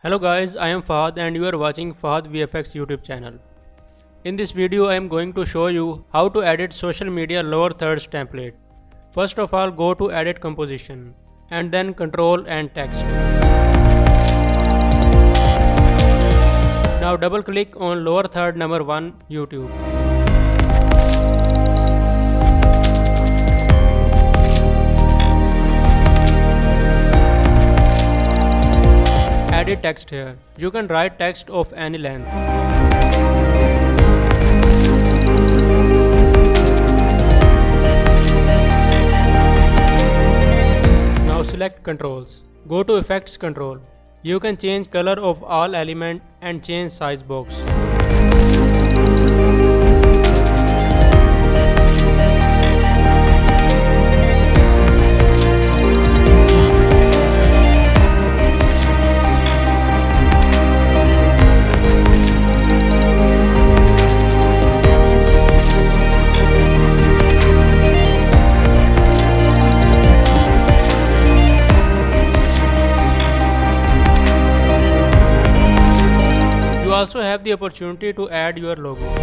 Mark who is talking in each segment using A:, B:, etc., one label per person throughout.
A: Hello guys, I am Fahad and you are watching Fahad VFX YouTube channel. In this video I am going to show you how to edit social media lower thirds template. First of all, go to edit composition and then control and text. Now double click on lower third number 1 YouTube. Edit text here. You can write text of any length. Now select controls. Go to effects control. You can change color of all element and change size box. You also have the opportunity to add your logo.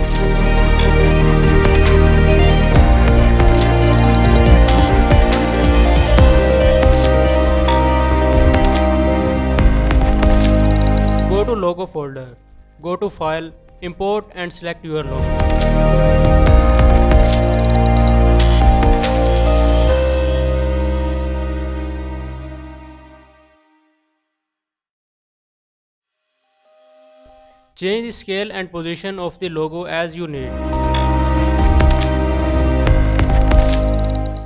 A: Go to logo folder. Go to file, import and select your logo. Change the scale and position of the logo as you need.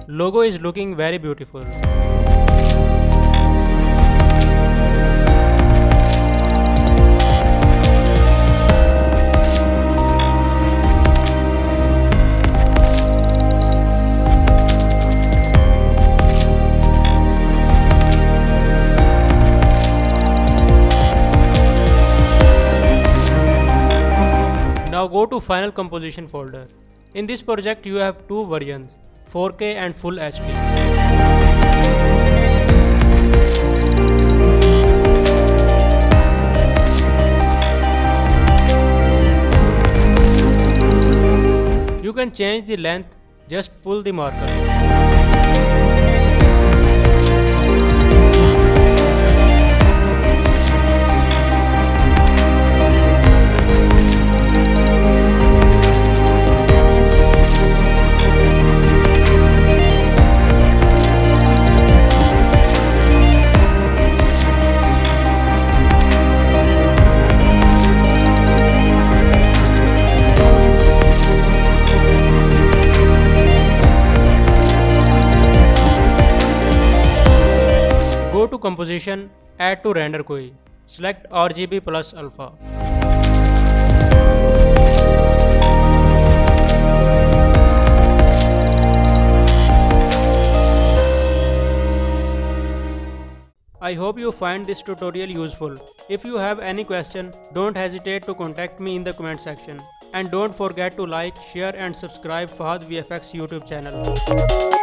A: Logo is looking very beautiful. Now go to final composition folder. In this project you have two versions, 4K and Full HD. You can change the length, just pull the marker. Go to composition, add to render koi. Select RGB plus alpha. I hope you find this tutorial useful. If you have any question, don't hesitate to contact me in the comment section. And don't forget to like, share and subscribe Fahad VFX YouTube channel.